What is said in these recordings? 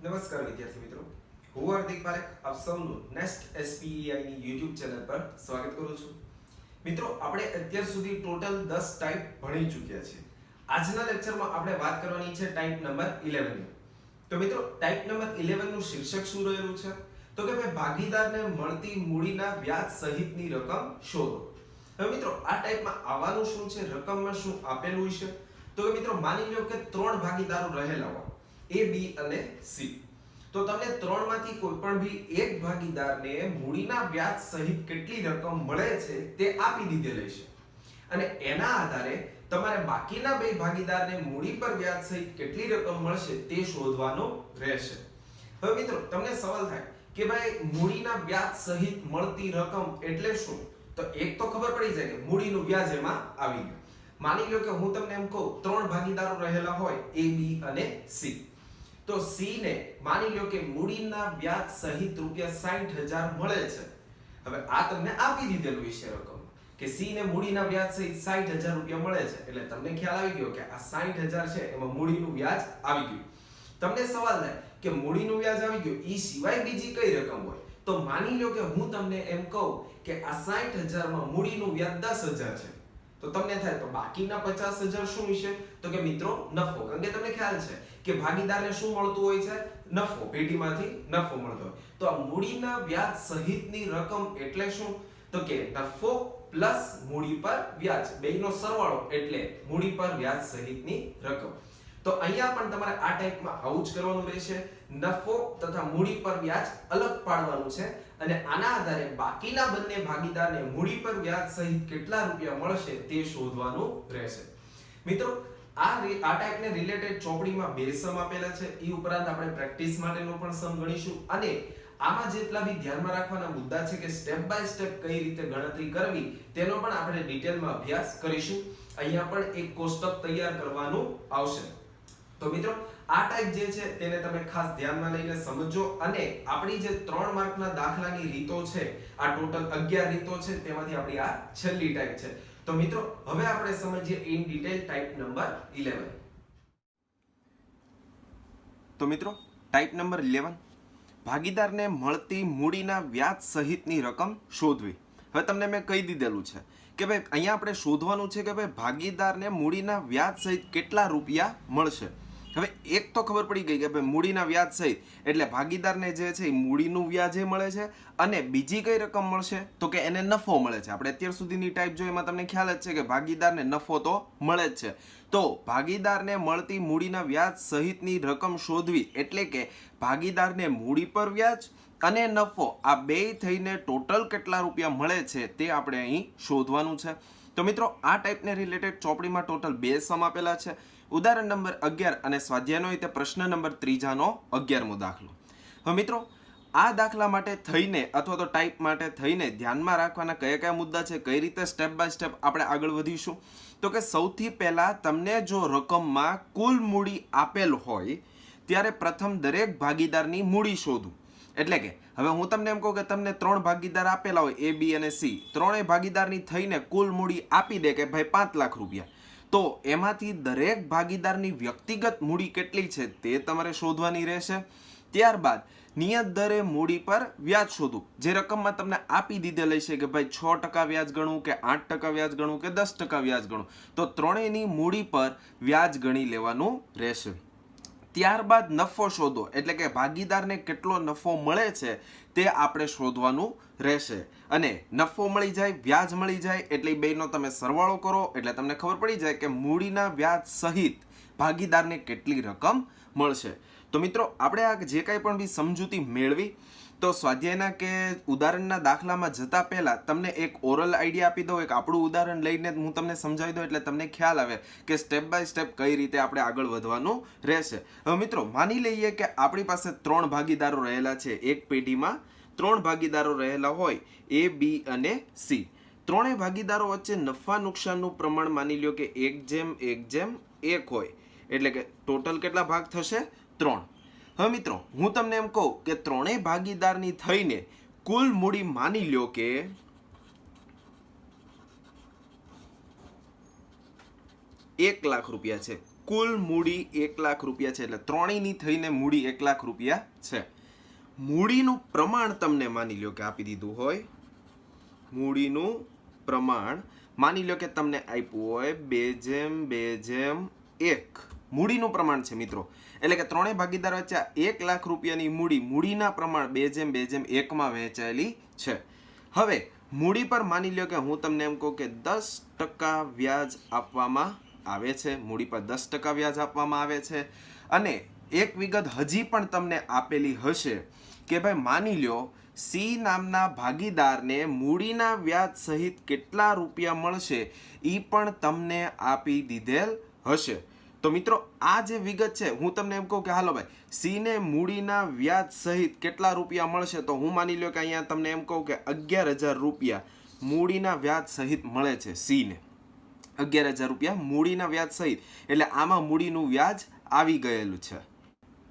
નમસ્કાર વિદ્યાર્થી મિત્રો, હું હાર્દિક પારેખ આપ સૌનું નેક્સ્ટ SPEI ની YouTube ચેનલ પર સ્વાગત કરું છું. મિત્રો, આપણે અત્યાર સુધી ટોટલ 10 ટાઈપ ભણી ચૂક્યા છીએ. આજના લેક્ચરમાં આપણે વાત કરવાની છે ટાઈપ નંબર 11 ની. તો મિત્રો, ટાઈપ નંબર 11 નું શીર્ષક શું રહેલું છે? તો કે ભાઈ ભાગીદારને મળતી મૂડીના વ્યાજ સહિતની રકમ શોધો. હવે મિત્રો, આ ટાઈપમાં આવવાનું શું છે, રકમમાં શું આપેલું છે? તો કે મિત્રો, માની લો કે ત્રણ ભાગીદારો રહેલા હોય, A, B અને C. તો તમને ત્રણમાંથી કોઈ પણ ભી એક ભાગીદારને મૂડીના વ્યાજ સહિત કેટલી રકમ મળે છે તે આપી દીધેલી છે, અને એના આધારે તમારે બાકીના બે ભાગીદારને મૂડી પર વ્યાજ સહિત કેટલી રકમ મળશે તે શોધવાનું રહેશે. હવે મિત્રો, તમને સવાલ થાય કે ભાઈ મૂડીના વ્યાજ સહિત મળતી રકમ એટલે શું? તો એક તો ખબર પડી જાય કે મૂડીનું વ્યાજ એમાં આવી ગયું. માની લો કે હું તમને એમ કહું, ત્રણ ભાગીદારો રહેલા હોય A, B અને C. તો C ને માની લો કે મૂડીના વ્યાજ સહિત ₹60,000 મળે છે. હવે આ તમને આપી દીધેલું છે રકમ કે C ને મૂડીના વ્યાજ સહિત ₹60,000 મળે છે, એટલે તમને ખ્યાલ આવી ગયો કે આ 60,000 છે એમાં મૂડીનું વ્યાજ આવી ગયું. તમને સવાલ થાય કે મૂડીનું વ્યાજ આવી ગયું, ઈ સિવાય બીજી કઈ રકમ હોય? તો માની લો કે હું તમને એમ કહું કે આ 60,000 માં મૂડીનું વ્યાજ 10,000 છે, તો તમને થાય તો બાકીના 50,000 શું હશે? તો કે મિત્રો નફો. કારણ કે તમને ખ્યાલ છે કે ભાગીદારને શું મળતું હોય છે? નફો. પેઢીમાંથી નફો મળતો હોય. તો આ મૂડીના વ્યાજ સહિતની રકમ એટલે શું? તો કે નફો પ્લસ મૂડી પર વ્યાજ બેયનો સરવાળો એટલે મૂડી પર વ્યાજ સહિતની રકમ. તો અહીંયા પણ તમારે આ ટાઈપમાં આવું જ કરવાનું રહેશે. નફો તથા મૂડી પર વ્યાજ અલગ પાડવાનું છે, અને આના આધારે બાકીના બંને ભાગીદારને મૂડી પર વ્યાજ સહિત કેટલા રૂપિયા મળશે તે શોધવાનું રહેશે. મિત્રો, આ ટાઈપને રિલેટેડ ચોપડીમાં બે સમ આપેલા છે. એ ઉપરાંત આપણે પ્રેક્ટિસ માટેનો પણ સમ ગણીશું, અને આમાં જેટલા બી ધ્યાનમાં રાખવાના મુદ્દા છે કે સ્ટેપ બાય સ્ટેપ કઈ રીતે ગણતરી કરવી તેનો પણ આપણે ડિટેલમાં અભ્યાસ કરીશું. અહીંયા પણ એક કોષ્ટક તૈયાર કરવાનું આવશે. તો મિત્રો, આ ટાઈપ જે છે તેને તમે ખાસ ધ્યાનમાં લઈને સમજો, અને આપણી જે 3 માર્કના દાખલાની રીતો છે, આ ટોટલ 11 રીતો છે, તેમાંથી આપણી આ છેલ્લી ટાઈપ છે. તો મિત્રો, હવે આપણે સમજીએ ઇન ડિટેલ ટાઈપ નંબર 11. તો મિત્રો, ટાઈપ નંબર 11, ભાગીદારને મળતી મૂડીના વ્યાજ સહિતની રકમ શોધવી. હવે તમને મેં કહી દીધેલું છે કે ભાઈ અહીંયા આપણે શોધવાનું છે કે ભાઈ ભાગીદારને મૂડીના વ્યાજ સહિત કેટલા રૂપિયા મળશે. હવે એક તો ખબર પડી ગઈ કે ભાઈ મૂડીના વ્યાજ સહિત એટલે ભાગીદારને જે છે એ મૂડીનું વ્યાજ મળે છે, અને બીજી કઈ રકમ મળશે? તો કે એને નફો મળે છે. આપણે અત્યાર સુધીની ટાઈપ જો એમાં તમને ખ્યાલ જ છે કે ભાગીદારને નફો તો મળે જ છે. તો ભાગીદારને મળતી મૂડીના વ્યાજ સહિતની રકમ શોધવી એટલે કે ભાગીદારને મૂડી પર વ્યાજ અને નફો આ બે થઈને ટોટલ કેટલા રૂપિયા મળે છે તે આપણે અહીં શોધવાનું છે. તો મિત્રો, આ ટાઈપને રિલેટેડ ચોપડીમાં ટોટલ બે સમ આપેલા છે. ઉદાહરણ નંબર 11 અને સ્વાધ્યાયનો રીતે પ્રશ્ન નંબર 3 નો 11મો દાખલો. હવે મિત્રો, આ દાખલા માટે થઈને અથવા તો ટાઈપ માટે થઈને ધ્યાનમાં રાખવાના કયા કયા મુદ્દા છે, કઈ રીતે સ્ટેપ બાય સ્ટેપ આપણે આગળ વધીશું? તો કે સૌથી પહેલા તમને જો રકમમાં કુલ મૂડી આપેલ હોય ત્યારે પ્રથમ દરેક ભાગીદારની મૂડી શોધવું. એટલે કે હવે હું તમને એમ કહું કે તમને 3 ભાગીદાર આપેલા હોય A, B અને C, ત્રણેય ભાગીદારની થઈને કુલ મૂડી આપી દે કે ભાઈ 5 લાખ રૂપિયા. તો એમાંથી દરેક ભાગીદારની વ્યક્તિગત મૂડી કેટલી છે તે તમારે શોધવાની રહેશે. ત્યારબાદ નિયત દરે મૂડી પર વ્યાજ શોધવું. જે રકમમાં તમને આપી દીધેલી છે કે ભાઈ 6% વ્યાજ ગણવું કે 8% વ્યાજ ગણવું કે 10% વ્યાજ ગણવું, તો ત્રણેયની મૂડી પર વ્યાજ ગણી લેવાનું રહેશે. ત્યારબાદ નફો શોધો, એટલે કે ભાગીદારને કેટલો નફો મળે છે તે આપણે શોધવાનું રહેશે. અને નફો મળી જાય, વ્યાજ મળી જાય એટલે બેનો તમે સરવાળો કરો એટલે તમને ખબર પડી જાય કે મૂડીના વ્યાજ સહિત ભાગીદારને કેટલી રકમ મળશે. તો મિત્રો, આપણે આ જે કાંઈ પણ બી સમજૂતી મેળવી, તો સ્વાધ્યાયના કે ઉદાહરણના દાખલામાં જતા પહેલા તમને એક ઓરલ આઈડિયા આપી દઉં, એક આપણું ઉદાહરણ લઈને હું તમને સમજાવી દઉં એટલે તમને ખ્યાલ આવે કે સ્ટેપ બાય સ્ટેપ કઈ રીતે આપણે આગળ વધવાનું રહેશે. હવે મિત્રો, માની લઈએ કે આપણી પાસે 3 ભાગીદારો રહેલા છે. એક પેઢીમાં 3 ભાગીદારો રહેલા હોય, A, B અને C. ત્રણેય ભાગીદારો વચ્ચે નફા નુકસાનનું પ્રમાણ માની લ્યો કે 1:1:1 હોય, એટલે કે ટોટલ કેટલા ભાગ થશે? 3. હવે મિત્રો, હું તમને એમ કહું કે ત્રણેય ભાગીદારની થઈને કુલ મૂડી માની લ્યો કે 1 લાખ રૂપિયા છે. કુલ મૂડી 1 લાખ રૂપિયા છે, એટલે ત્રણેયની થઈને મૂડી 1 લાખ રૂપિયા છે. મૂડીનું પ્રમાણ તમને માની લ્યો કે આપી દીધું હોય, મૂડીનું પ્રમાણ માની લ્યો કે તમને આપ્યું હોય 2:2:1 મૂડીનું પ્રમાણ છે મિત્રો, એટલે કે ત્રણેય ભાગીદાર વચ્ચે 1 લાખ રૂપિયાની મૂડીના પ્રમાણ 2:2:1 માં વહેંચાયેલી છે. હવે મૂડી પર માની લ્યો કે હું તમને એમ કહું કે 10% વ્યાજ આપવામાં આવે છે, મૂડી પર 10% વ્યાજ આપવામાં આવે છે. અને એક વિગત હજી પણ તમને આપેલી હશે કે ભાઈ માની લ્યો સી નામના ભાગીદારને મૂડીના વ્યાજ સહિત કેટલા રૂપિયા મળશે એ પણ તમને આપી દીધેલ હશે. તો મિત્રો આ જે વિગત છે હું તમને એમ કહું કે હાલો ભાઈ સીને મૂડીના વ્યાજ સહિત કેટલા રૂપિયા મળશે, તો હું માની લ્યો કે અહીંયા તમને એમ કહું કે 11,000 રૂપિયા મૂડીના વ્યાજ સહિત મળે છે સીને. 11,000 રૂપિયા મૂડીના વ્યાજ સહિત, એટલે આમાં મૂડીનું વ્યાજ આવી ગયેલું છે.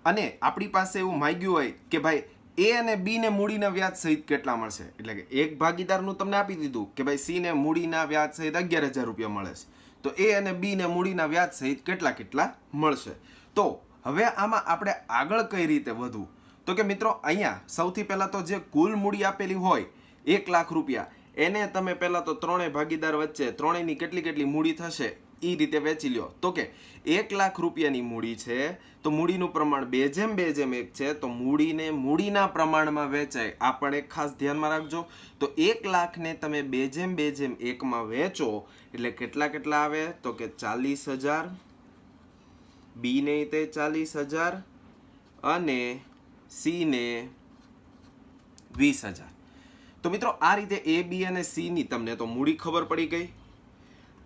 અને આપણી પાસે એવું માંગ્યું હોય કે ભાઈ એ અને બી ને મૂડીના વ્યાજ સહિત કેટલા મળશે, એટલે કે એક ભાગીદારનું તમને આપી દીધું કે ભાઈ સી ને મૂડીના વ્યાજ સહિત 11,000 રૂપિયા મળે છે, તો એ અને બી ને મૂડીના વ્યાજ સહિત કેટલા મળશે. તો હવે આમાં આપણે આગળ કઈ રીતે વધવું, તો કે મિત્રો અહીંયા સૌથી પહેલા તો જે કુલ મૂડી આપેલી હોય 1 લાખ રૂપિયા, એને તમે પહેલા તો ત્રણેય ભાગીદાર વચ્ચે ત્રણેયની કેટલી મૂડી થશે એ રીતે વેચી લ્યો. તો કે 1 લાખ રૂપિયાની મૂડી છે, તો મૂડીનું પ્રમાણ 2:2:1 છે, તો મૂડીને મૂડીના પ્રમાણમાં વેચાય આ પણ એક ખાસ ધ્યાનમાં રાખજો. તો 1 લાખને તમે 2:2:1 માં વેચો એટલે કેટલા આવે, તો કે 40,000, બી ને તે 40,000 અને સી ને 20,000. તો મિત્રો આ રીતે એ બી અને સી ની તમને તો મૂડી ખબર પડી ગઈ.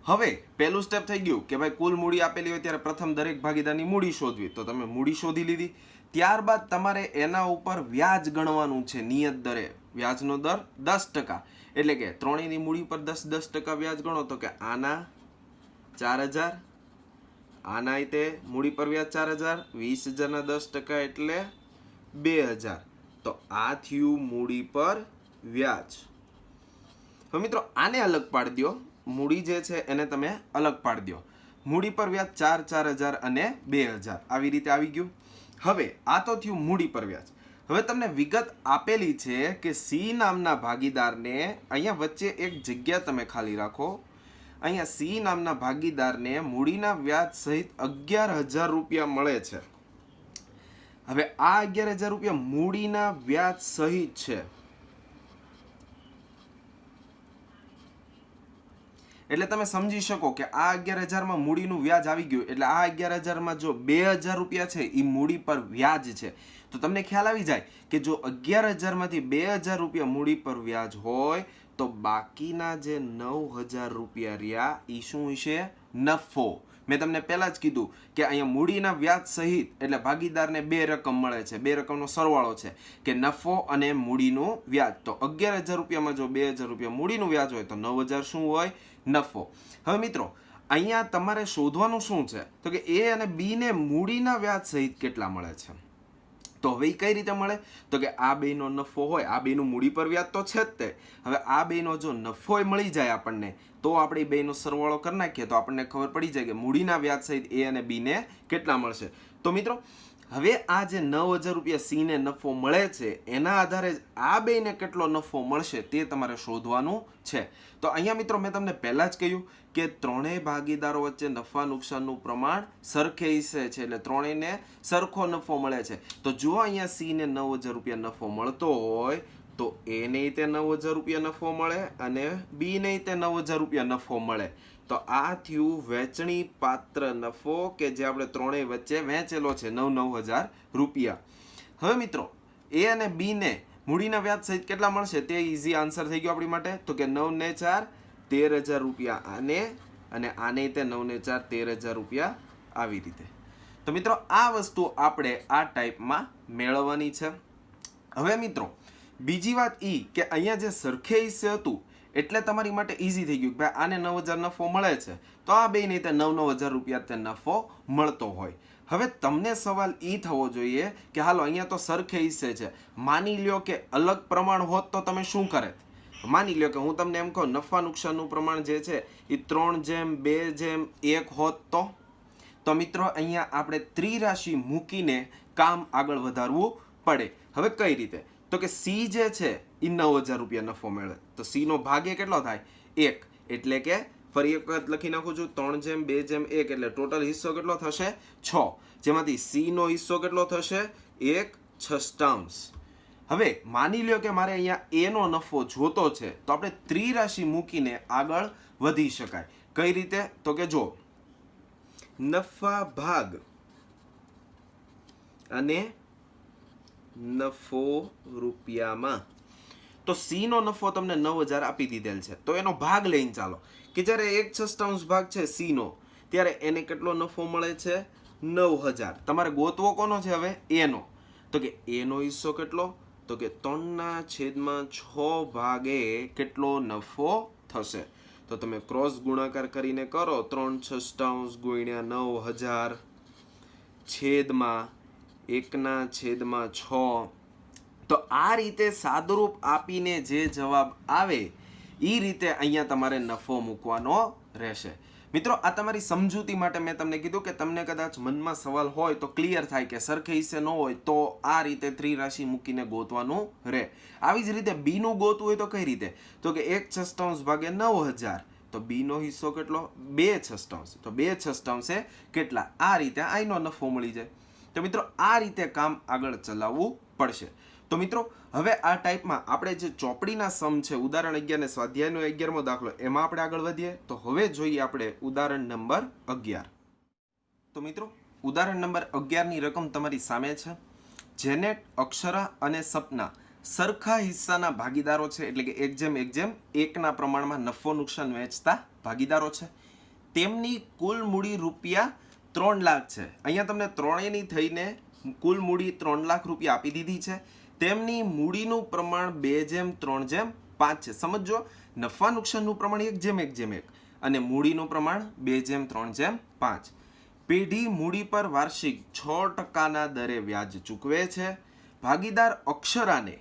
હવે પહેલું સ્ટેપ થઈ ગયું કે ભાઈ કુલ મૂડી આપેલી હોય ત્યારે પ્રથમ દરેક ભાગીદારની મૂડી શોધવી, તો તમે મૂડી શોધી લીધી. ત્યારબાદ તમારે એના ઉપર વ્યાજ ગણવાનું છે નિયત દરે, વ્યાજનો દર 10%, એટલે કે ત્રણેયની મૂડી પર 10% વ્યાજ ગણો, તો કે આના 4,000, આના તે મૂડી પર વ્યાજ 4,000, 20,000 ના 10% એટલે 2,000. તો આ થયું મૂડી પર વ્યાજ. હવે મિત્રો આને અલગ પાડી દો, મૂડી જે છે એને તમે અલગ પાડી દો. મૂડી પર વ્યાજ 4,000 અને 2,000 આવી રીતે આવી ગયું. હવે આ તો થયું મૂડી પર વ્યાજ. હવે તમને વિગત આપેલી છે કે સી નામના ભાગીદારને અહીંયા વચ્ચે એક જગ્યા તમે ખાલી રાખો, અહીંયા સી નામના ભાગીદારને મૂડીના વ્યાજ સહિત 11,000 રૂપિયા મળે છે. હવે આ 11,000 રૂપિયા મૂડીના વ્યાજ સહિત છે, એટલે તમે સમજી શકો કે આ 11,000 માં મૂડીનું વ્યાજ આવી ગયું, એટલે આ 11,000 માં જો 2,000 રૂપિયા છે એ મૂડી પર વ્યાજ છે. તો તમને ખ્યાલ આવી જાય કે જો 11,000 માંથી 2,000 રૂપિયા મૂડી પર વ્યાજ હોય તો બાકીના જે 9,000 રૂપિયા રહ્યા એ શું હશે, નફો. મેં તમને પહેલા જ કીધું કે અહીંયા મૂડીના વ્યાજ સહિત એટલે ભાગીદારને 2 રકમ મળે છે, 2 રકમનો સરવાળો છે કે નફો અને મૂડીનું વ્યાજ. તો 11,000 રૂપિયામાં જો 2,000 રૂપિયા મૂડીનું વ્યાજ હોય તો 9,000 શું હોય, નફો. હવે મિત્રો અહીંયા તમારે શોધવાનું શું છે, તો કે એ અને બી ને મૂડીના વ્યાજ સહિત કેટલા મળે છે. તો હવે કઈ રીતે મળે, તો કે આ બેનો નફો હોય, આ બેનું મૂડી પર વ્યાજ તો છે જ તે. હવે આ બેનો જો નફો મળી જાય આપણને તો આપણે બેનો સરવાળો કરી નાખીએ તો આપણને ખબર પડી જાય કે મૂડીના વ્યાજ સહિત એ અને બી ને કેટલા મળશે. તો મિત્રો હવે આ જે 9,000 રૂપિયા સી ને નફો મળે છે એના આધારે આ બેને કેટલો નફો મળશે તે તમારે શોધવાનું છે. તો અહીંયા મિત્રો મેં તમને પહેલા જ કહ્યું કે ત્રણેય ભાગીદારો વચ્ચે નફા નુકસાનનું પ્રમાણ સરખે હિસ્સે છે, એટલે ત્રણેયને સરખો નફો મળે છે. તો જો અહીંયા સી ને 9,000 રૂપિયા નફો મળતો હોય તો એ ને તે 9,000 રૂપિયા નફો મળે અને બી ને તે 9,000 રૂપિયા નફો મળે. તો આ થયું વેચણી પાત્ર નફો કે જે આપણે ત્રણેય વચ્ચે વહેંચેલો છે 9,000 રૂપિયા. હવે મિત્રો એ અને બી ને મૂડીના વ્યાજ સહિત કેટલા મળશે તે ઈઝી આન્સર થઈ ગયો આપણી માટે. તો કે 9 ને 4 13,000 રૂપિયા આને, અને આને તે 9 ને 4 13,000 રૂપિયા આવી રીતે. તો મિત્રો આ વસ્તુ આપણે આ ટાઈપમાં મેળવવાની છે. હવે મિત્રો બીજી વાત એ કે અહીંયા જે સરખે હિસ્સે હતું એટલે તમારી માટે ઈઝી થઈ ગયું કે ભાઈ આને 9,000 નફો મળે છે તો આ બે નહીં તે 9,000 રૂપિયા તે નફો મળતો હોય. હવે તમને સવાલ એ થવો જોઈએ કે હાલો અહીંયા તો સરખે હિસ્સે છે, માની લ્યો કે અલગ પ્રમાણ હોત તો તમે શું કરે. માની લ્યો કે હું તમને એમ કહું નફા નુકસાનનું પ્રમાણ જે છે એ 3:2:1 હોત તો તો મિત્રો અહીંયા આપણે ત્રિરાશિ મૂકીને કામ આગળ વધારવું પડે. હવે કઈ રીતે? તો કે સી જે છે એ 9,000 રૂપિયા નફો મેળવે, તો સી નો ભાગે કેટલો થાય? 1. એટલે કે ફરી એક વખત લખી નાખું છું, 3/2/1 એટલે ટોટલ હિસ્સો કેટલો થશે? 6, જેમાંથી સી નો હિસ્સો કેટલો થશે? 1/6. હવે માની લ્યો કે મારે અહીંયા એ નો નફો જોતો છે, તો આપણે ત્રિરાશિ મૂકીને આગળ વધી શકાય. કઈ રીતે? તો કે જો નફા ભાગ અને નફો રૂપિયામાં, તો સી નો નફો તમને 9,000 આપી દીધેલ છે, તો એનો ભાગ લઈને ચાલો કે જ્યારે 1/6 ભાગ છે સી નો, ત્યારે એને કેટલો નફો મળે છે? 9,000. તમારે ગોતવો કોનો છે હવે? એનો. તો કે એનો હિસ્સો કેટલો? તો કે 3/6 ભાગે કેટલો નફો થશે? તો તમે ક્રોસ ગુણાકાર કરીને કરો, 3/6 ગુણ્યા 9,000 છેદમાં 1/6. તો આ રીતે સાદુરૂપ આપીને જે જવાબ આવે એ રીતે અહીંયા તમારે નફો મૂકવાનો રહેશે. મિત્રો, આ તમારી સમજૂતી માટે મેં તમને કીધું કે તમને કદાચ મનમાં સવાલ હોય તો ક્લિયર થાય કે સરખે હિસ્સે ન હોય તો આ રીતે ત્રિરાશિ મૂકીને ગોતવાનું રહે. આવી જ રીતે બી નું ગોતવું હોય તો કઈ રીતે? તો કે 1/6 ભાગે 9,000, તો બી નો હિસ્સો કેટલો? 2/6. તો 2/6 કેટલા? આ રીતે આનો નફો મળી જાય. તો મિત્રો, આ રીતે કામ આગળ ચલાવવું પડશે. તો મિત્રો, હવે આ ટાઈપમાં આપણે જે ચોપડીના સમ છે, ઉદાહરણ 11 ને સ્વાધ્યાયનો 11મો દાખલો, એમાં આપણે આગળ વધીએ. તો હવે જોઈએ આપણે ઉદાહરણ નંબર 11. તો મિત્રો, ઉદાહરણ નંબર 11 ની રકમ તમારી સામે છે. જેનેટ, અક્ષરા અને સપના સરખા હિસ્સાના ભાગીદારો છે, એટલે કે 1:1 પ્રમાણમાં નફો નુકસાન વહેંચતા ભાગીદારો છે. તેમની કુલ મૂડી રૂપિયા 3 લાખ છે. અહીંયા તમને ત્રણેયની થઈને કુલ મૂડી 3 લાખ રૂપિયા આપી દીધી છે. તેમની મૂડીનું પ્રમાણ 2:3:5 છે. સમજો, નફા નુકસાનનું પ્રમાણ 1:1 અને મૂડીનું પ્રમાણ 2:3:5. પેઢી મૂડી પર વાર્ષિક 6% દરે વ્યાજ ચૂકવે છે. ભાગીદાર અક્ષરાને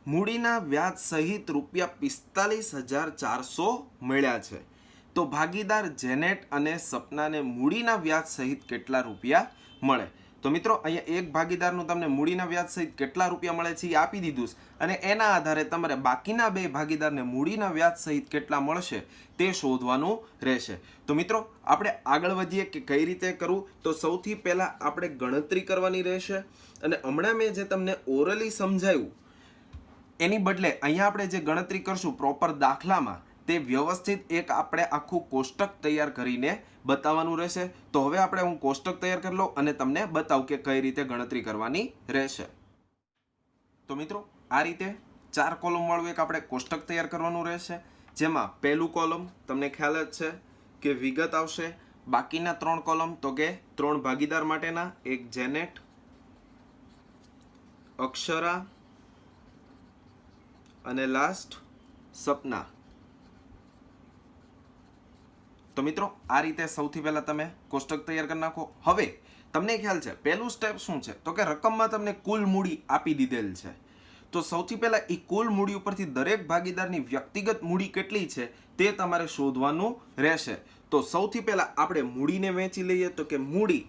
મૂડીના વ્યાજ સહિત ₹45,400 મળ્યા છે. તો ભાગીદાર જેનેટ અને સપનાને મૂડીના વ્યાજ સહિત કેટલા રૂપિયા મળે? તો મિત્રો, અહીંયા એક ભાગીદારનું તમને મૂડીના વ્યાજ સહિત કેટલા રૂપિયા મળે છે એ આપી દીધું છે, અને એના આધારે તમારે બાકીના 2 ભાગીદારને મૂડીના વ્યાજ સહિત કેટલા મળશે તે શોધવાનું રહેશે. તો મિત્રો, આપણે આગળ વધીએ કે કઈ રીતે કરવું. તો સૌથી પહેલા આપણે ગણતરી કરવાની રહેશે, અને હમણાં મેં જે તમને ઓરલી સમજાવ્યું એની બદલે અહીંયા આપણે જે ગણતરી કરશું પ્રોપર દાખલામાં, તે વ્યવસ્થિત એક આપણે આખું કોષ્ટક તૈયાર કરીને બતાવવાનું રહેશે. તો હવે આપણે હું કોષ્ટક તૈયાર કરી લઉં અને તમને બતાવું કે કઈ રીતે ગણતરી કરવાની રહેશે. તો મિત્રો, આ રીતે 4 કોલમ વાળું એક આપણે કોષ્ટક તૈયાર કરવાનું રહેશે, જેમાં પહેલું કોલમ તમને ખ્યાલ જ છે કે વિગત આવશે. બાકીના 3 કોલમ તો કે 3 ભાગીદાર માટેના, એક જેનેટ, અક્ષરા અને લાસ્ટ સપના. તો મિત્રો, આ રીતે સૌથી પહેલા તમે કોષ્ટક તૈયાર કરી નાખો. હવે તમને ખ્યાલ છે પહેલું સ્ટેપ શું છે? તો કે રકમમાં તમને કુલ મૂડી આપી દીધેલ છે. તો સૌથી પહેલા એ કુલ મૂડી ઉપરથી દરેક ભાગીદારની વ્યક્તિગત મૂડી કેટલી છે તે તમારે શોધવાનું રહેશે. તો સૌથી પહેલા આપણે મૂડીને વહેંચી લઈએ. તો કે મૂડી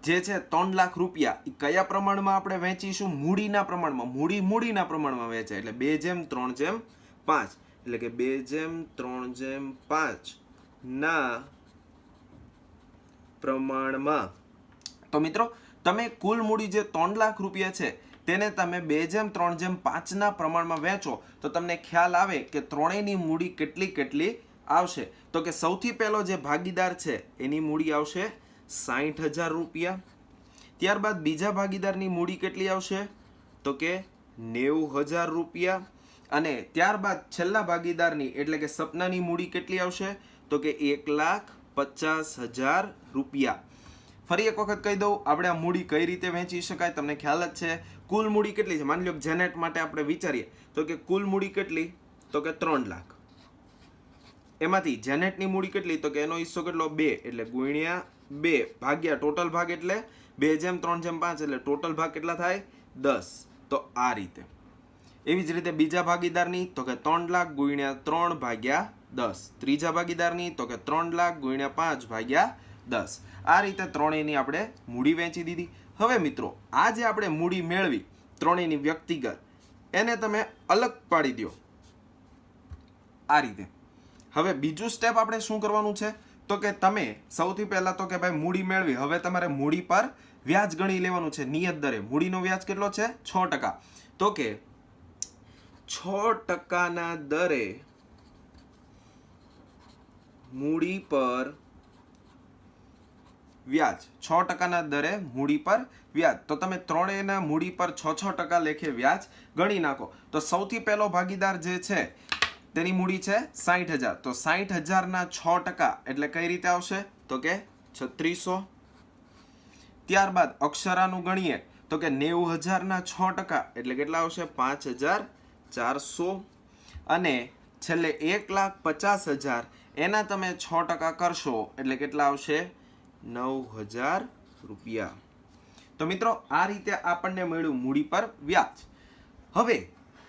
જે છે 3 લાખ રૂપિયા, એ કયા પ્રમાણમાં આપણે વહેંચીશું? મૂડીના પ્રમાણમાં. મૂડીના પ્રમાણમાં વહેંચાય એટલે 2:3:5, એટલે કે 2:3:5 ના પ્રમાણમાં. તો મિત્રો, તમે કુલ મૂડી જે 3 લાખ રૂપિયા છે તેને તમે 2:3:5 ના પ્રમાણમાં વહેંચો તો તમને ખ્યાલ આવે કે ત્રણેયની મૂડી કેટલી આવશે. તો કે સૌથી પહેલો જે ભાગીદાર છે એની મૂડી આવશે 60,000 રૂપિયા. ત્યારબાદ બીજા ભાગીદારની મૂડી કેટલી આવશે? તો કે 90,000 રૂપિયા. અને ત્યારબાદ છેલ્લા ભાગીદારની એટલે કે સપનાની મૂડી કેટલી આવશે? તો કે 1,50,000 રૂપિયા. ફરી એક વખત કહી દઉં, આપણે આ મૂડી કઈ રીતે વહેંચી શકાય તમને ખ્યાલ જ છે. કુલ મૂડી કેટલી છે? માની લો જેનેટ માટે આપણે વિચારીએ તો કે કુલ મૂડી કેટલી? તો કે 3 લાખ. એમાંથી જેનેટની મૂડી કેટલી? તો કે એનો હિસ્સો કેટલો? 2, એટલે ગુણ્યા 2 ભાગ્યા ટોટલ ભાગ એટલે 2:3:5, એટલે ટોટલ ભાગ કેટલા થાય? 10. તો આ રીતે. એવી જ રીતે બીજા ભાગીદારની તો કે 3 લાખ ગુણ્યા 3 ભાગ્યા 10. ત્રીજા ભાગીદારની તો કે 3 લાખ ગુણ્યા 5 ભાગ્યા 10. આ રીતે ત્રણેયની આપણે મૂડી વેચી દીધી. હવે મિત્રો આ જે આપણે મૂડી મેળવી ત્રણેયની વ્યક્તિગત, એને તમે અલગ પાડી દો આ રીતે. હવે બીજું સ્ટેપ આપણે શું કરવાનું છે, તો કે તમે સૌથી પહેલા તો કે ભાઈ મૂડી મેળવી, હવે તમારે મૂડી પર વ્યાજ ગણી લેવાનું છે નિયત દરે. મૂડીનો વ્યાજ કેટલો છે? 6%. તો કે 6%ના દરે મૂડી પર વ્યાજ, 6%ના દરે મૂડી પર વ્યાજ. તો તમે ત્રણેયના મૂડી પર 6% લેખે વ્યાજ ગણી નાખો. તો સૌથી પહેલો ભાગીદાર જે છે તેની મૂડી છે 60,000. તો 60,000ના 6% એટલે કઈ રીતે આવશે, તો કે 3600. ત્યારબાદ અક્ષરાનું ગણીએ તો કે 90,000ના 6% એટલે કેટલા આવશે? 5,400. અને છેલ્લે 1,50,000 એના તમે 6% કરશો એટલે કેટલા આવશે? 9,000 રૂપિયા. તો મિત્રો આ રીતે આપણને મળ્યું મૂડી પર વ્યાજ. હવે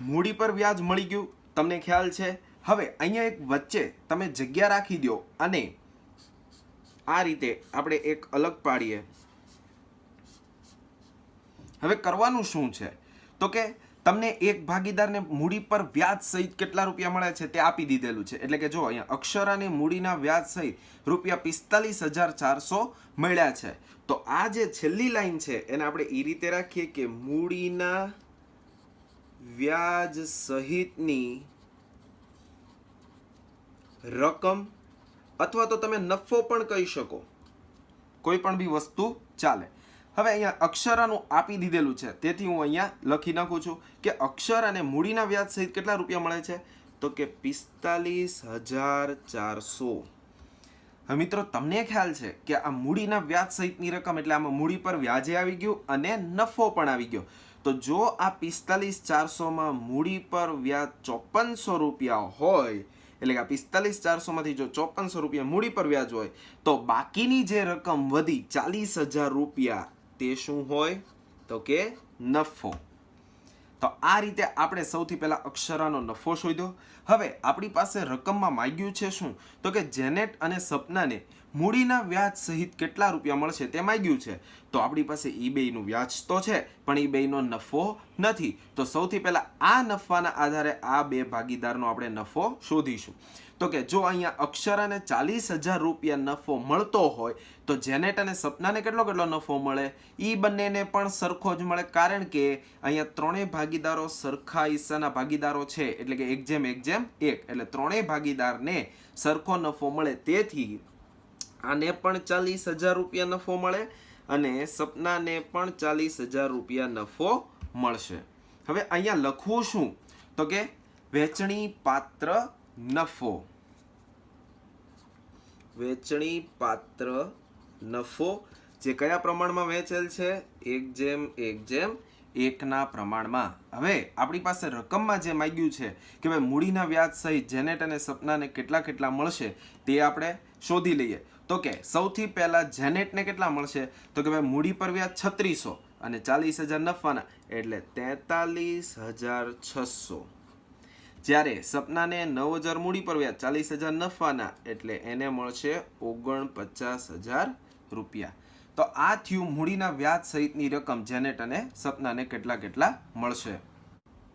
મૂડી પર વ્યાજ મળી ગયું, તમને ખ્યાલ છે. હવે અહીંયા એક વચ્ચે તમે જગ્યા રાખી દો અને આ રીતે આપણે એક અલગ પાડીએ. હવે કરવાનું શું છે, તો કે તમને એક ભાગીદારને મૂડી પર વ્યાજ સહિત કેટલા રૂપિયા મળે છે તે આપી દીધેલું છે. એટલે કે જો અહીંયા અક્ષરાને મૂડીના વ્યાજ સહિત રૂપિયા 45,400 મળ્યા છે. તો આ જે છેલ્લી લાઈન છે એને આપણે એ રીતે રાખીએ કે મૂડીના વ્યાજ સહિતની રકમ, અથવા તો તમે નફો પણ કહી શકો, કોઈ પણ બી વસ્તુ ચાલે. હવે અહીંયા અક્ષરાનું આપી દીધેલું છે, તેથી હું અહીંયા લખી નાખું છું કે અક્ષર અને મૂડીના વ્યાજ સહિત કેટલા રૂપિયા મળે છે, તો કે 45,400. હવે મિત્રો તમને ખ્યાલ છે કે આ મૂડીના વ્યાજ સહિતની રકમ એટલે આમાં મૂડી પર વ્યાજે આવી ગયું અને નફો પણ આવી ગયો. તો જો આ 45,400માં મૂડી પર વ્યાજ 5400 રૂપિયા હોય, એટલે કે આ 45,400માંથી જો 5400 રૂપિયા મૂડી પર વ્યાજ હોય, તો બાકીની જે રકમ વધી 40,000 રૂપિયા તે શું હોય, તો કે નફો. તો આ રીતે આપણે સૌથી પહેલા અક્ષરાનો નફો શોધ્યો. હવે આપણી પાસે રકમમાં માંગ્યું છે શું, તો કે જેનેટ અને સપનાને મૂડીના વ્યાજ સહિત કેટલા રૂપિયા મળશે તે માંગ્યું છે. તો આપણી પાસે ઈ બેયનું વ્યાજ તો છે પણ ઈ બેયનો નફો નથી. તો સૌથી પહેલા આ નફાના આધારે આ બે ભાગીદારનો આપણે નફો શોધીશું. તો કે જો અહીંયા અક્ષરાને 40,000 રૂપિયા નફો મળતો હોય તો જેનેટ અને સપનાને કેટલો નફો મળે, ઈ બંનેને પણ સરખો જ મળે. કારણ કે અહીંયા ત્રણેય ભાગીદારો સરખા હિસ્સાના ભાગીદારો છે, એટલે કે 1:1 એટલે ત્રણેય ભાગીદારને સરખો નફો મળે. તેથી આને પણ 40,000 રૂપિયા નફો મળે અને સપનાને પણ 40,000 રૂપિયા નફો મળશે. હવે અહીંયા લખવું શું, તો કે વેચણી પાત્ર નફો. વેચણી પાત્ર નફો જે કયા પ્રમાણમાં વેચેલ છે, 1:1 પ્રમાણમાં. હવે આપણી પાસે રકમમાં જે માંગ્યું છે કે ભાઈ મૂડીના વ્યાજ સહિત જેનેટ અને સપનાને કેટલા મળશે તે આપણે શોધી લઈએ. તો કે સૌથી પહેલા જેનેટને કેટલા મળશે, તો કે ભાઈ મૂડી પર વ્યાજ 3600 અને 40,000 નફાના એટલે 43,600. જ્યારે સપનાને 9,000 મૂડી પર વ્યાજ 40,000 નફાના એટલે એને મળશે 49,000 રૂપિયા. તો આ થયું મૂડીના વ્યાજ સહિતની રકમ જેનેટ અને સપનાને કેટલા મળશે.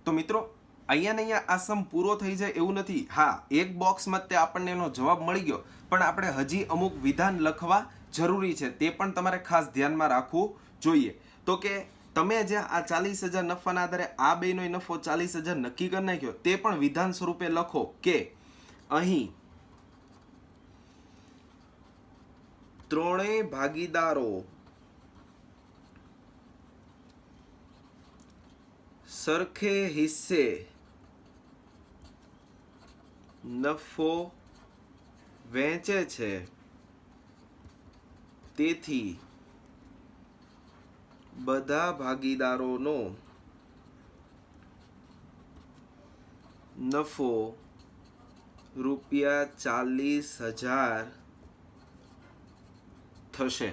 તો મિત્રો અહીંયા આ સમ પૂરો થઈ જાય એવું નથી. હા, એક બોક્સમાં તે આપણને એનો જવાબ મળી ગયો, પણ આપણે હજી અમુક વિધાન લખવા જરૂરી છે, તે પણ તમારે ખાસ ધ્યાનમાં રાખવું જોઈએ. તો કે તમે જે આ 40,000 નફાના આધારે આ બેનો નફો 40,000 નક્કી કરી નાખ્યો, તે પણ વિધાન સ્વરૂપે લખો કે અહીં ત્રણેય ભાગીદારો સરખે હિસ્સે નફો વહેંચે છે, તેથી બધા ભાગીદારોનો નફો રૂપિયા 40,000 થશે.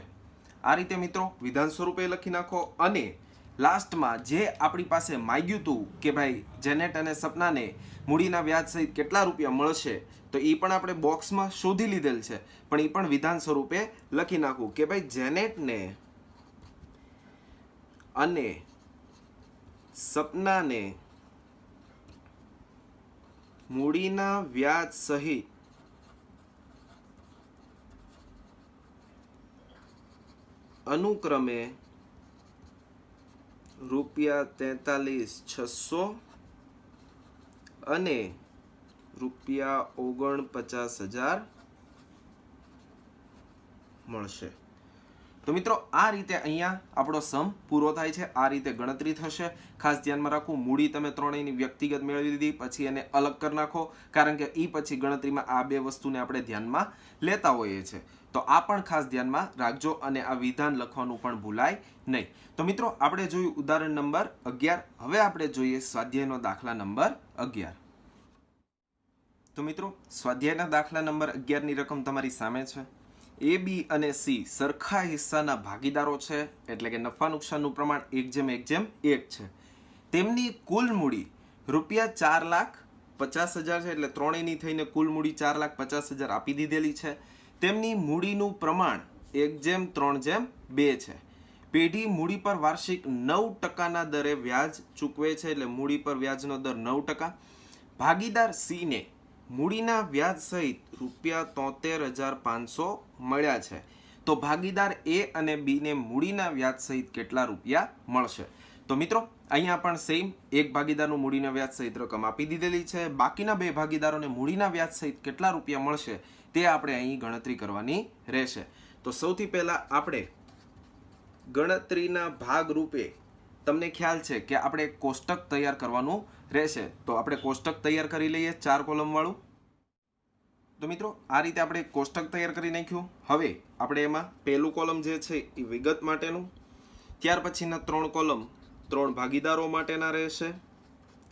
આ રીતે મિત્રો વિધાન સ્વરૂપે લખી નાખો અને લાસ્ટમાં જે આપણી પાસે માંગ્યું હતું કે ભાઈ જેનેટ અને સપનાને મૂડીના વ્યાજ સહિત કેટલા રૂપિયા મળશે, તો એ પણ આપણે બોક્સમાં શોધી લીધેલ છે, પણ એ પણ વિધાન સ્વરૂપે લખી નાખવું કે ભાઈ જેનેટને અને સપનાને મૂડીના વ્યાજ સહિત અનુક્રમે ₹43,600 અને ₹49,000 મળશે. તો મિત્રો આ રીતે અહીંયા આપણો સમ પૂરો થાય છે. આ રીતે ગણતરી થશે. ખાસ ધ્યાનમાં રાખવું, મૂડી તમે ત્રણેયની વ્યક્તિગત મેળવી લીધી, પછી એને અલગ કરી નાખો, કારણ કે એ પછી ગણતરીમાં આ બે વસ્તુને આપણે ધ્યાનમાં લેતા હોઈએ છીએ. તો આ પણ ખાસ ધ્યાનમાં રાખજો અને આ વિધાન લખવાનું પણ ભૂલાય નહીં. તો મિત્રો આપણે જોયું ઉદાહરણ નંબર 11. હવે આપણે જોઈએ સ્વાધ્યાયનો દાખલા નંબર 11. તો મિત્રો સ્વાધ્યાયના દાખલા નંબર 11 ની રકમ તમારી સામે છે. એ, બી અને સી સરખા હિસ્સાના ભાગીદારો છે, એટલે કે નફા નુકસાનનું પ્રમાણ 1:1 છે. તેમની કુલ મૂડી ₹4,50,000 છે, એટલે ત્રણેયની થઈને કુલ મૂડી 4,50,000 આપી દીધેલી છે. તેમની મૂડીનું પ્રમાણ 1:3:2 છે. પેઢી મૂડી પર વાર્ષિક 9%ના દરે વ્યાજ ચૂકવે છે, એટલે મૂડી પર વ્યાજનો દર 9%. ભાગીદાર સીને મૂડીના વ્યાજ સહિત ₹73,500 મળ્યા છે. તો ભાગીદાર એ અને બીને મૂડીના વ્યાજ સહિત કેટલા રૂપિયા મળશે? તો મિત્રો અહીંયા પણ સેમ, એક ભાગીદારનું મૂડીના વ્યાજ સહિત રકમ આપી દીધેલી છે. બાકીના બે ભાગીદારોને મૂડીના વ્યાજ સહિત કેટલા રૂપિયા મળશે તે આપણે અહીં ગણતરી કરવાની રહેશે. તો સૌથી પહેલા આપણે ગણતરીના ભાગ રૂપે તમને ખ્યાલ છે કે આપણે એક કોષ્ટક તૈયાર કરવાનું રહેશે. તો આપણે કોષ્ટક તૈયાર કરી લઈએ 4 કોલમ વાળું. તો મિત્રો આ રીતે આપણે એક કોષ્ટક તૈયાર કરી નાખ્યું. હવે આપણે એમાં પહેલું કોલમ જે છે એ વિગત માટેનું, ત્યાર પછીના 3 કોલમ 3 ભાગીદારો માટેના રહેશે,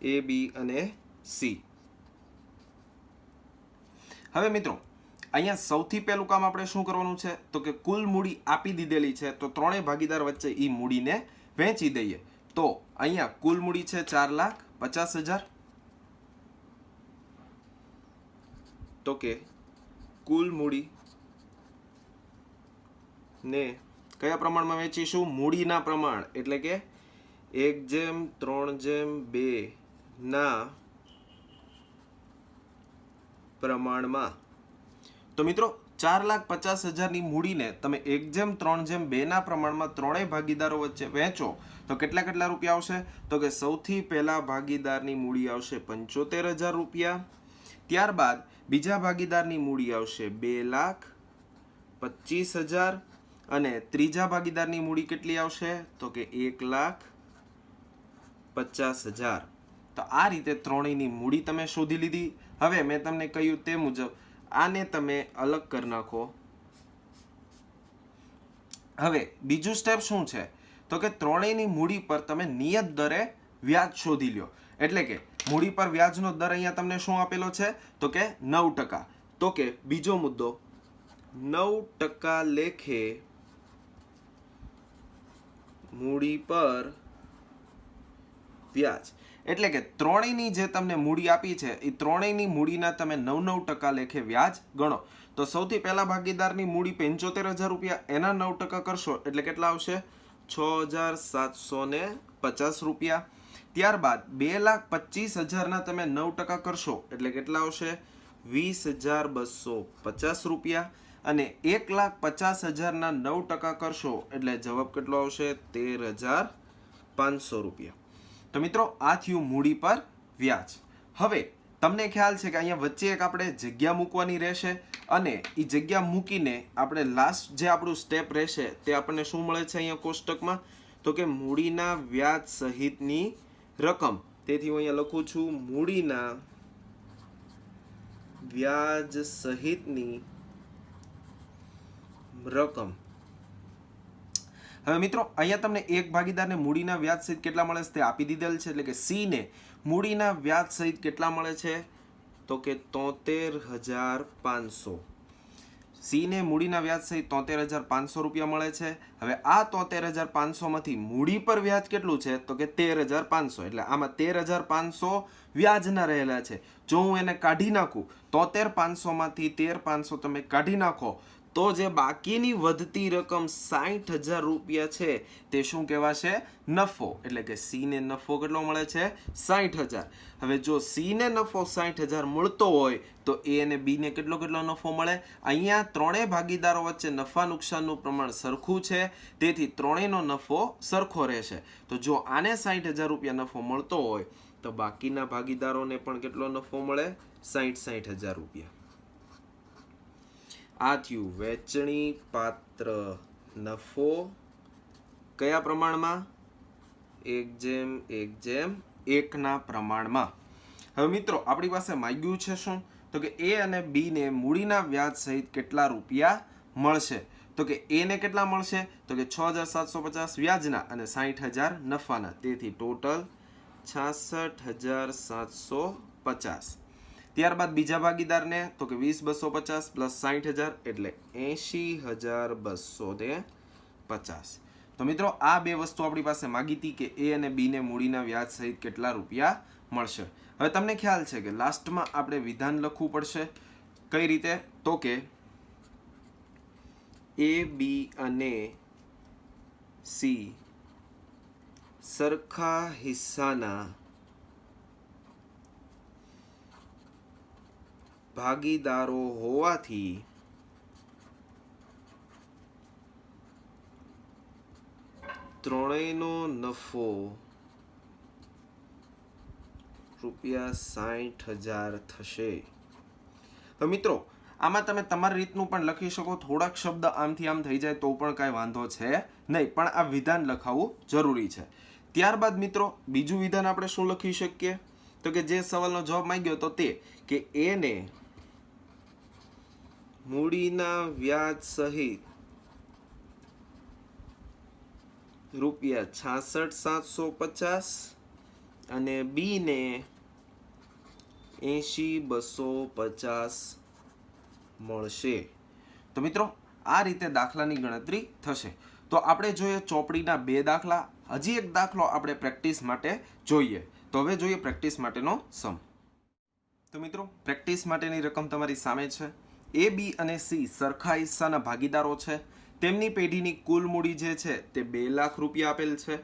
એ, બી અને સી. હવે મિત્રો અહીંયા સૌથી પહેલું કામ આપણે શું કરવાનું છે, તો કે કુલ મૂડી આપી દીધેલી છે, તો ત્રણેય ભાગીદાર વચ્ચે એ મૂડીને વહેંચી દઈએ. તો અહીંયા કુલ મૂડી છે 4,50,000. તો કે કુલ મૂડી ને કયા પ્રમાણમાં વહેંચીશું? મૂડીના પ્રમાણ, એટલે કે 1:3:2 ના પ્રમાણમાં. તો મિત્રો 4,50,000 ની મૂડીને તમે 1:3:2 ના પ્રમાણમાં ત્રણેય ભાગીદારો વચ્ચે વહેંચો તો કેટલા રૂપિયા આવશે? તો કે સૌથી પહેલા ભાગીદારની મૂડી આવશે ₹75,000. ત્યારબાદ બીજા ભાગીદારની મૂડી આવશે ₹2,25,000 અને ત્રીજા ભાગીદારની મૂડી કેટલી આવશે? તો કે ₹1,50,000. તો આ રીતે ત્રણેયની મૂડી તમે શોધી લીધી. હવે મેં તમને કહ્યું તે મુજબ આને તમે અલગ કરી નાખો. હવે બીજું સ્ટેપ શું છે, તો કે ત્રણેયની મૂડી પર તમે નિયત દરે વ્યાજ શોધી લ્યો. એટલે કે મૂડી પર વ્યાજનો દર અહીંયા તમને શું આપેલો છે, તો કે 9%. તો કે બીજો મુદ્દો 9% લેખે મૂડી પર વ્યાજ. એટલે કે ત્રણેયની જે તમને મૂડી આપી છે એ ત્રણેયની મૂડીના તમે 9% લેખે વ્યાજ ગણો. તો સૌથી પહેલા ભાગીદારની મૂડી ₹75,000, એના 9% કરશો એટલે કેટલા આવશે? ₹6,750. ત્યારબાદ ₹2,25,000 તમે 9% કરશો એટલે કેટલા આવશે? ₹20,250. અને ₹1,50,000 9% કરશો એટલે જવાબ કેટલો આવશે? ₹13,500. તો મિત્રો આ થયું મૂડી પર વ્યાજ. હવે તમને ખ્યાલ છે કે અહીંયા વચ્ચે એક આપણે જગ્યા મૂકવાની રહેશે અને એ જગ્યા મૂકીને આપણે લાસ્ટ જે આપણું સ્ટેપ રહેશે તે આપણને શું મળે છે અહીંયા કોષ્ટકમાં? તો કે મૂડીના વ્યાજ સહિતની રકમ. તેથી હું અહીંયા લખું છું મૂડીના વ્યાજ સહિતની રકમ. હવે મિત્રો અહીંયા તમને એક ભાગીદારને મૂડીના વ્યાજ સહિત કેટલા મળે છે તે આપી દીધેલ છે. એટલે કે સી ને મૂડીના વ્યાજ સહિત કેટલા મળે છે? તો કે 73,500. સી ને મૂડીના વ્યાજ સહિત 73,500 રૂપિયા મળે છે. હવે આ 73,500 માંથી મૂડી પર વ્યાજ કેટલું છે તો કે 13,500, એટલે આમાં 13,500 વ્યાજના રહેલા છે. જો હું એને કાઢી નાખું 73,500 માંથી 13,500 તમે કાઢી નાખો તો જે બાકીની વધતી રકમ 60,000 રૂપિયા છે તે શું કહેવાશે? નફો. એટલે કે સી ને નફો કેટલો મળે છે? 60,000. હવે જો સી ને નફો 60,000 મળતો હોય તો એ અને બી ને કેટલો નફો મળે? અહીંયા ત્રણેય ભાગીદારો વચ્ચે નફા નુકસાનનું પ્રમાણ સરખું છે, તેથી ત્રણેયનો નફો સરખો રહેશે. તો જો આને 60,000 રૂપિયા નફો મળતો હોય તો બાકીના ભાગીદારોને પણ કેટલો નફો મળે? 60,000 રૂપિયા. આ થયું વેચણી પાત્ર નફો કયા પ્રમાણમાં? 1:1 ના પ્રમાણમાં. હવે મિત્રો આપણી પાસે માંગ્યું છે શું? તો કે એ અને બી ને મૂડીના વ્યાજ સહિત કેટલા રૂપિયા મળશે? તો કે એ ને કેટલા મળશે? તો કે 6,750 વ્યાજના અને 60,000 નફાના, તેથી ટોટલ 66,750. ત્યારબાદ બીજા ભાગીદારને તો કે 20,250 પ્લસ 60,000 એટલે 80,250. તો મિત્રો આ બે વસ્તુ આપણી પાસે માગી હતી કે એ અને બી ને મૂડીના વ્યાજ સહિત કેટલા રૂપિયા મળશે. હવે તમને ખ્યાલ છે કે લાસ્ટમાં આપણે વિધાન લખવું પડશે. કઈ રીતે? તો કે એ બી અને સી સરખા હિસ્સાના ભાગીદારો હોવાથી ત્રણેયનો નફો ₹60,000 થશે. તો મિત્રો આમાં તમે તમારી રીતનું પણ લખી શકો, થોડાક શબ્દ આમથી આમ થઈ જાય તો પણ કાંઈ વાંધો છે નહીં, પણ આ વિધાન લખાવવું જરૂરી છે. ત્યારબાદ મિત્રો બીજું વિધાન આપણે શું લખી શકીએ? તો કે જે સવાલનો જવાબ માંગ્યો તો તે કે એ ને મૂડીના વ્યાજ સહિત ₹66,750 અને બી ને 80,250 મળશે. તો મિત્રો આ રીતે દાખલાની ગણતરી થશે. તો આપણે જોઈએ ચોપડીના 2 દાખલા. હજી એક દાખલો આપણે પ્રેક્ટિસ માટે જોઈએ. તો હવે જોઈએ પ્રેક્ટિસ માટેનો સમ. તો મિત્રો પ્રેક્ટિસ માટેની રકમ તમારી સામે છે. એ બી અને સી સરખા હિસ્સાના ભાગીદારો છે. તેમની પેઢીની કુલ મૂડી જે છે તે 2 લાખ રૂપિયા આપેલ છે.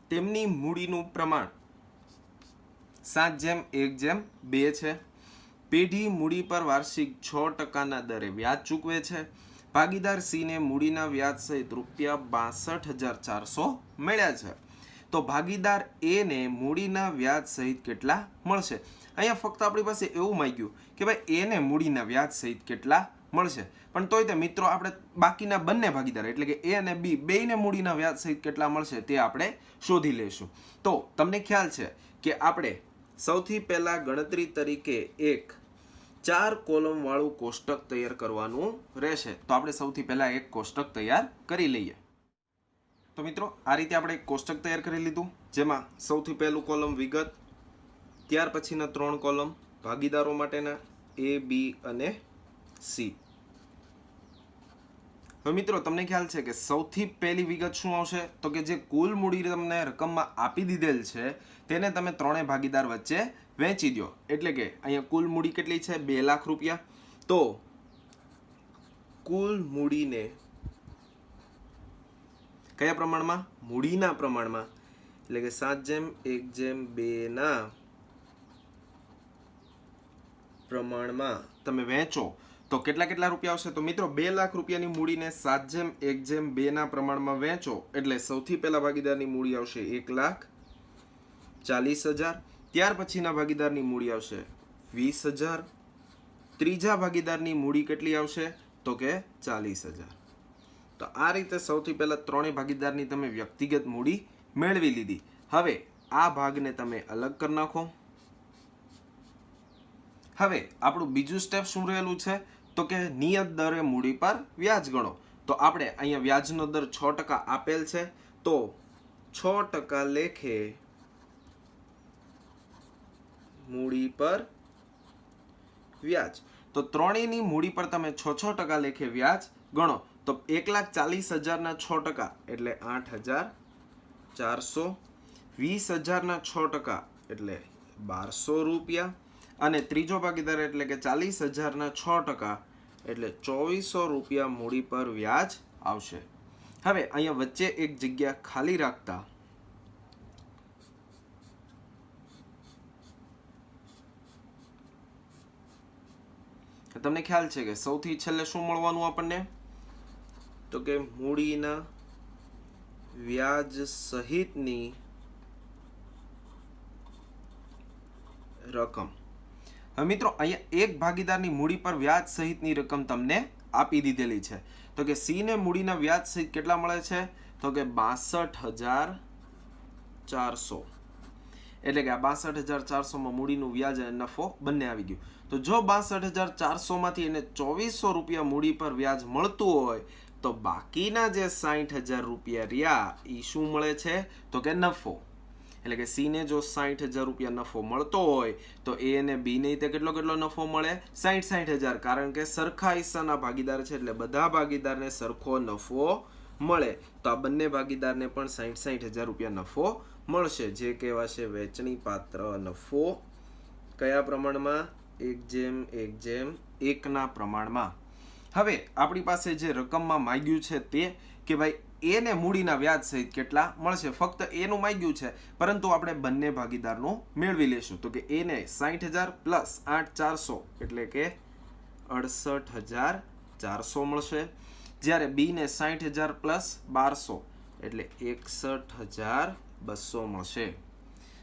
તેમની મૂડીનું પ્રમાણ 7:1:2 છે. પેઢી મૂડી પર વાર્ષિક 6% દરે વ્યાજ ચૂકવે છે. ભાગીદાર સી ને મૂડીના વ્યાજ સહિત ₹62,400 મળ્યા છે. તો ભાગીદાર એ ને મૂડીના વ્યાજ સહિત કેટલા મળશે? અહીંયા ફક્ત આપણી પાસે એવું માંગ્યું કે ભાઈ એ ને મૂડીના વ્યાજ સહિત કેટલા મળશે, પણ તોય તે મિત્રો આપણે બાકીના બંને ભાગીદાર એટલે કે એ અને બી બેયને મૂડીના વ્યાજ સહિત કેટલા મળશે તે આપણે શોધી લઈશું. તો તમને ખ્યાલ છે કે આપણે સૌથી પહેલા ગણતરી તરીકે એક 4 કોલમ વાળું કોષ્ટક તૈયાર કરવાનું રહેશે. તો આપણે સૌથી પહેલા એક કોષ્ટક તૈયાર કરી લઈએ. તો મિત્રો આ રીતે આપણે એક કોષ્ટક તૈયાર કરી લીધું, જેમાં સૌથી પહેલું કોલમ વિગત, ત્યાર પછીના 3 કોલમ ભાગીદારો માટેના એ, બી અને સી. હવે મિત્રો તમને ખ્યાલ છે કે સૌથી પહેલી વિગત શું આવશે? તો કે જે કુલ મૂડી તમને રકમમાં આપી દીધેલ છે તેને તમે ત્રણેય ભાગીદાર વચ્ચે વહેંચી દો. એટલે કે અહીંયા કુલ મૂડી કેટલી છે? 2 લાખ રૂપિયા. તો કુલ મૂડીને કયા પ્રમાણમાં? મૂડીના પ્રમાણમાં, એટલે કે 7:1:2 ના પ્રમાણમાં તમે વહેંચો તો કેટલા રૂપિયા આવશે? તો મિત્રો 2 લાખ રૂપિયાની મૂડીને 7:1:2 ના પ્રમાણમાં વહેંચો એટલે સૌથી પહેલા ભાગીદારની મૂડી આવશે 1,40,000. ત્યાર પછીના ભાગીદારની મૂડી આવશે 20,000. ત્રીજા ભાગીદારની મૂડી કેટલી આવશે? તો કે 40,000. તો આ રીતે સૌથી પહેલા ત્રણેય ભાગીદારની તમે વ્યક્તિગત મૂડી મેળવી લીધી. હવે આ ભાગને તમે અલગ કરી નાખો. હવે આપણું બીજું સ્ટેપ શું રહેલું છે? તો કે નિયત દરે મૂડી પર વ્યાજ ગણો. તો આપણે અહીંયા વ્યાજનો દર 6% આપેલ છે, તો 6% લેખે મૂડી પર વ્યાજ. તો ત્રણેયની મૂડી પર તમે 6% લેખે વ્યાજ ગણો તો 1,40,000 6% એટલે 8,400, 20,000 6% એટલે 1,200 રૂપિયા, અને ત્રીજો ભાગીદાર એટલે કે 40,000 6% એટલે 2,400 રૂપિયા મૂડી પર વ્યાજ આવશે. હવે અહીંયા વચ્ચે એક જગ્યા ખાલી રાખતા તમને ખ્યાલ છે કે સૌથી છેલ્લે શું મળવાનું આપણને? તો કે મૂડીના વ્યાજ સહિતની રકમ. હવે મિત્રો અહીંયા એક ભાગીદારની મૂડી પર વ્યાજ સહિતની રકમ તમને આપી દીધેલી છે. તો કે સી ને મૂડીના વ્યાજ સહિત કેટલા મળે છે? તો કે 62,400. એટલે કે આ 62,400 માં મૂડીનું વ્યાજ અને નફો બંને આવી ગયું. તો જો 62,400 માંથી એને 2,400 રૂપિયા મૂડી પર વ્યાજ મળતું હોય તો બાકીના જે 60,000 રૂપિયા રહ્યા એ શું મળે છે? તો કે નફો. એટલે કે સી ને જો 60,000 રૂપિયા નફો મળતો હોય તો એ અને બી ને તે કેટલો નફો મળે? 60,000. કારણ કે સરખા હિસ્સાના ભાગીદાર છે એટલે બધા ભાગીદારને સરખો નફો મળે. તો આ બંને ભાગીદારને પણ 60,000 રૂપિયા નફો મળશે, જે કહેવાશે વેચણી પાત્ર નફો. કયા પ્રમાણમાં? 1:1:1 ના પ્રમાણમાં. હવે આપણી પાસે જે રકમમાં માંગ્યું છે તે કે ભાઈ એ ને મૂડીના વ્યાજ સહિત કેટલા મળશે. ફક્ત એનું માંગ્યું છે, પરંતુ આપણે બંને ભાગીદારનું મેળવી લેશું. તો કે એ ને 60,000 પ્લસ 8,400 એટલે કે 68,400 મળશે, જ્યારે બી ને 60,000 પ્લસ 1,200 એટલે 61,200 મળશે.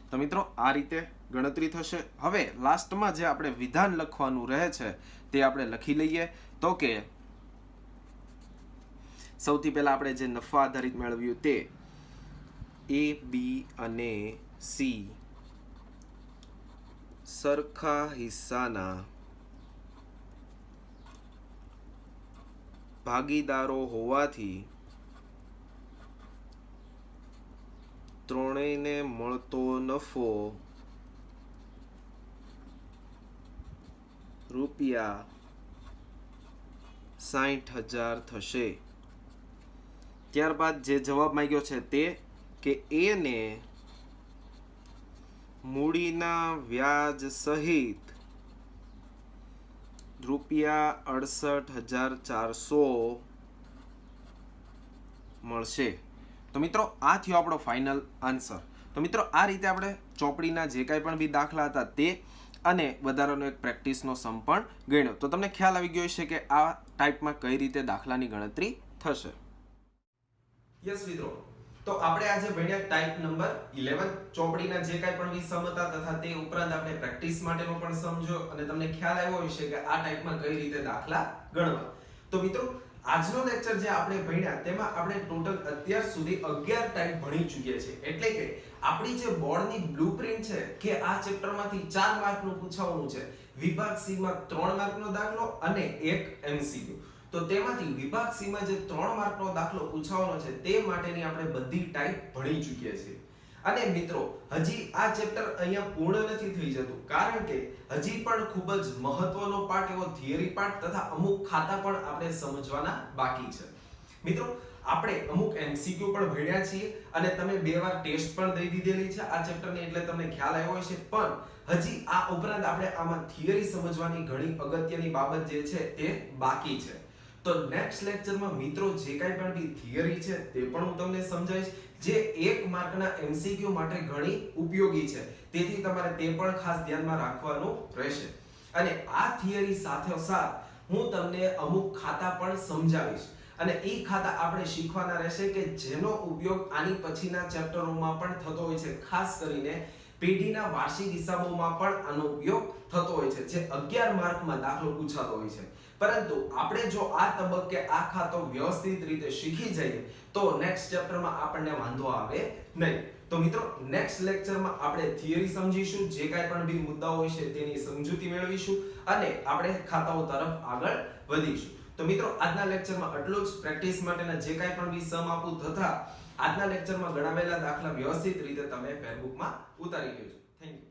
તો મિત્રો આ રીતે ગણતરી થશે. હવે લાસ્ટમાં જે આપણે વિધાન લખવાનું રહે છે તે આપણે લખી લઈએ. તો કે સૌથી પહેલા આપણે જે નફા આધારિત મેળવ્યું તે એ, બી અને સી સરખા હિસ્સાના ભાગીદારો હોવાથી ત્રણેયને મળતો નફો રૂપિયા 60,000 થશે. ત્યારબાદ જે જવાબ માંગ્યો છે તે કે એ ને મૂડીના વ્યાજ સહિત રૂપિયા 68,400 મળશે. તો મિત્રો આ થયો આપણો ફાઇનલ આન્સર. તો મિત્રો આ રીતે આપણે ચોપડીના જે કાંઈ પણ બી દાખલા હતા તે અને વધારાનો એક પ્રેક્ટિસનો સમ પણ ગણ્યો. તો તમને ખ્યાલ આવી ગયો હશે કે આ ટાઈપમાં કઈ રીતે દાખલાની ગણતરી થશે. યસ મિત્રો, તો આપણે આજે ભણ્યા ટાઈપ નંબર 11 ચોપડીના જે કાંઈ પણ સમ હતા તથા તે ઉપરાંત આપણે પ્રેક્ટિસ માટેનો પણ સમજો અને તમને ખ્યાલ આવ્યો હશે કે આ ટાઈપમાં કઈ રીતે દાખલા ગણવા. તો મિત્રો આજનો લેક્ચર જે આપણે ભણ્યા તેમાં આપણે ટોટલ અત્યાર સુધી 11 ટાઈપ ભણી ચૂક્યા છે. એટલે કે આપણી જે બોર્ડની બ્લુપ્રિન્ટ છે કે આ ચેપ્ટરમાંથી 4 માર્કનું પૂછવાનું છે. વિભાગ સી માં 3 માર્કનો દાખલો અને એક એમસીક્યુ. તો તેમાંથી વિભાગ સી માં જે 3 માર્કનો દાખલો પૂછવાનો છે તે માટેની આપણે બધી ટાઈપ ભણી ચૂક્યા છીએ. અને મિત્રો હજી આ ચેપ્ટર અહીંયા પૂર્ણ નથી થઈ જતું, કારણ કે હજી પણ ખૂબ જ મહત્વનો પાર્ટ એવો થિયરી પાર્ટ તથા અમુક ખાતા પણ આપણે સમજવાના બાકી છે. મિત્રો આપણે અમુક એમસીક્યુ પણ ભણ્યા છીએ અને તમે 2 વાર ટેસ્ટ પણ દઈ દીધેલી છે આ ચેપ્ટરની, એટલે તમને ખ્યાલ આવ્યો હશે. પણ હજી આ ઉપરાંત આપણે આમાં થિયરી સમજવાની ઘણી અગત્યની બાબત જે છે તે બાકી છે. તો નેક્સ્ટ લેક્ચરમાં મિત્રો જે કાંઈ પણ બી થિયરી છે તે પણ હું તમને સમજાવીશ, જે 1 માર્કના એમસીક્યુ માટે ઘણી ઉપયોગી છે. તેથી તમારે તે પણ ખાસ ધ્યાનમાં રાખવાનું રહેશે. અને આ થિયરી સાથે સાથ હું તમને અમુક ખાતા પણ સમજાવીશ અને એ ખાતા આપણે શીખવાના રહેશે કે જેનો ઉપયોગ આની પછીના ચેપ્ટરોમાં પણ થતો હોય છે. ખાસ કરીને પેઢીના વાર્ષિક હિસાબોમાં પણ આનો ઉપયોગ થતો હોય છે, જે 11 માર્કમાં દાખલો પૂછાતો હોય છે. પરંતુ આપણે જો આ તબક્કે આ ખાતો વ્યવસ્થિત રીતે શીખી જઈએ તો નેક્સ્ટ ચેપ્ટરમાં આપણને વાંધો આવે નહીં. તો મિત્રો નેક્સ્ટ લેક્ચરમાં આપણે થિયરી સમજીશું, જે કાંઈ પણ બી મુદ્દાઓ હોય છે તેની સમજૂતી મેળવીશું અને આપણે ખાતાઓ તરફ આગળ વધીશું. તો મિત્રો આજના લેક્ચરમાં આટલું જ. પ્રેક્ટિસ માટેના જે કાંઈ પણ બી સમ આપું તથા આજના લેક્ચરમાં ગણાવેલા દાખલા વ્યવસ્થિત રીતે તમે ફેસબુકમાં ઉતારી લેજો. Thank you.